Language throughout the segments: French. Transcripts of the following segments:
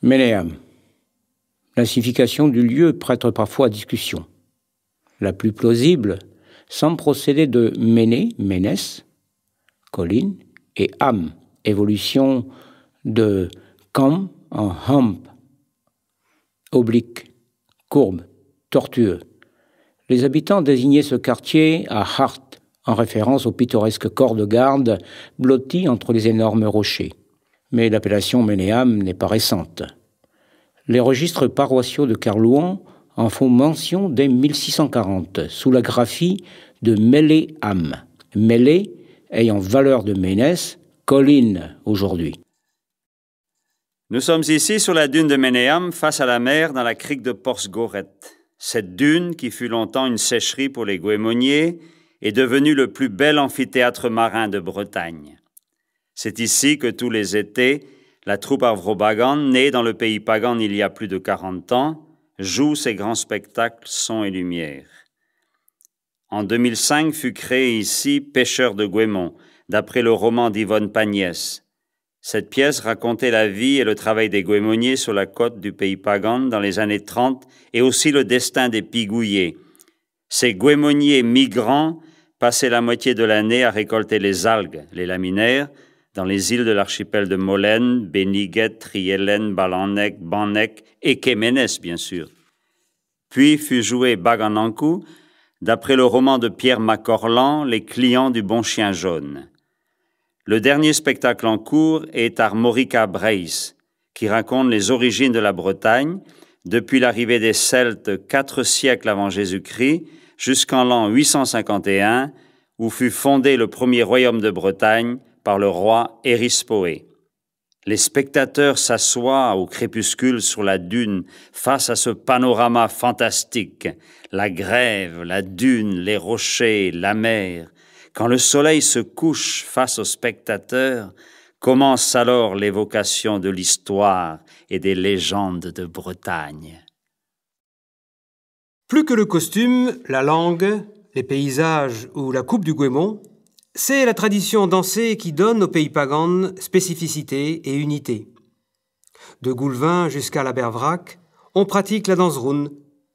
Meneam. La signification du lieu prête parfois à discussion. La plus plausible semble procéder de Méné, Ménès, colline, et Am, évolution de Kam en Hamp, oblique, courbe, tortueux. Les habitants désignaient ce quartier à Hart, en référence au pittoresque corps de garde blotti entre les énormes rochers. Mais l'appellation Meneam n'est pas récente. Les registres paroissiaux de Kerlouan en font mention dès 1640, sous la graphie de Mélé-Am. Mélé ayant valeur de Ménès, colline aujourd'hui. Nous sommes ici sur la dune de Meneam, face à la mer, dans la crique de Porce-Goret. Cette dune, qui fut longtemps une sécherie pour les goémoniers, est devenue le plus bel amphithéâtre marin de Bretagne. C'est ici que tous les étés, la troupe Avrobagan, née dans le pays pagan il y a plus de 40 ans, joue ses grands spectacles son et lumière. En 2005 fut créé ici Pêcheur de Goémon, d'après le roman d'Yvonne Pagnès. Cette pièce racontait la vie et le travail des goémoniers sur la côte du pays pagan dans les années 30 et aussi le destin des pigouillés. Ces goémoniers migrants passaient la moitié de l'année à récolter les algues, les laminaires, dans les îles de l'archipel de Molène, Béniguet, Triellen, Balanec, Banec et Kéménès, bien sûr. Puis fut joué Baganankou, d'après le roman de Pierre Macorlan, Les clients du bon chien jaune. Le dernier spectacle en cours est Armorica Breis, qui raconte les origines de la Bretagne, depuis l'arrivée des Celtes 4 siècles avant Jésus-Christ, jusqu'en l'an 851, où fut fondé le premier royaume de Bretagne, par le roi Érispoé. Les spectateurs s'assoient au crépuscule sur la dune face à ce panorama fantastique, la grève, la dune, les rochers, la mer. Quand le soleil se couche face aux spectateurs, commence alors l'évocation de l'histoire et des légendes de Bretagne. Plus que le costume, la langue, les paysages ou la coupe du goémon, c'est la tradition dansée qui donne au pays pagan spécificité et unité. De Goulvin jusqu'à la Bervrac, on pratique la danse roune,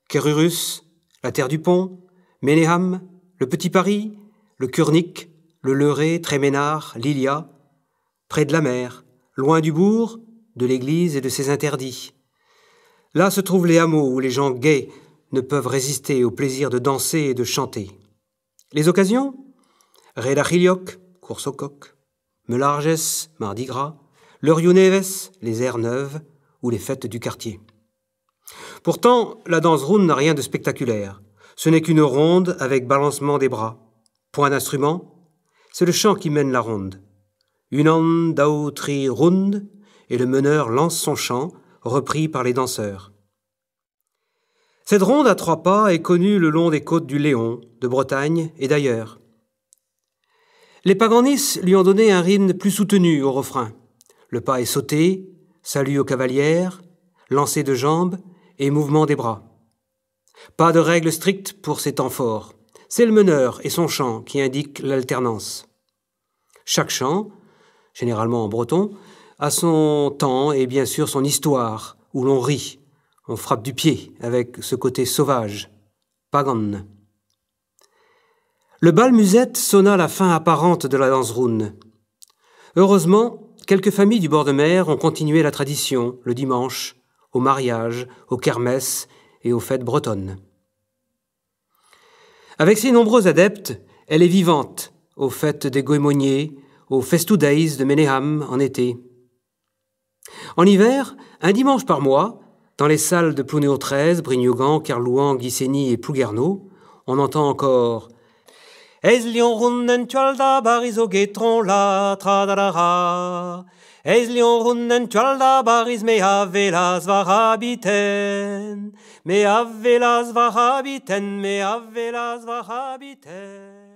Kerurus, la terre du pont, Ménéham, le Petit Paris, le Kurnik, le Leuré, Tréménard, Lilia, près de la mer, loin du bourg, de l'église et de ses interdits. Là se trouvent les hameaux où les gens gais ne peuvent résister au plaisir de danser et de chanter. Les occasions ? Redachilioc, course au coq, Melarges, Mardi Gras, Leurioneves, les aires neuves ou les fêtes du quartier. Pourtant, la danse roune n'a rien de spectaculaire. Ce n'est qu'une ronde avec balancement des bras. Point d'instrument, c'est le chant qui mène la ronde. Unan dautri rund, et le meneur lance son chant, repris par les danseurs. Cette ronde à 3 pas est connue le long des côtes du Léon, de Bretagne et d'ailleurs. Les paganis lui ont donné un rythme plus soutenu au refrain. Le pas est sauté, salut aux cavalières, lancer de jambes et mouvement des bras. Pas de règle stricte pour ces temps forts. C'est le meneur et son chant qui indiquent l'alternance. Chaque chant, généralement en breton, a son temps et bien sûr son histoire, où l'on rit, on frappe du pied avec ce côté sauvage, pagan. Le bal musette sonna la fin apparente de la danse roune. Heureusement, quelques familles du bord de mer ont continué la tradition le dimanche, au mariage, aux kermesses et aux fêtes bretonnes. Avec ses nombreux adeptes, elle est vivante aux fêtes des goémoniers, aux Festu Days de Ménéham en été. En hiver, un dimanche par mois, dans les salles de Plounéo 13, Brignogan, Kerlouan, Guissény et Plouguerneau, on entend encore Eis lion runnen tualda bariz o getron la tradadara. Eis lion runnen tualda bariz me avelas varhabiten. Me avelas varhabiten, me avelas varhabiten.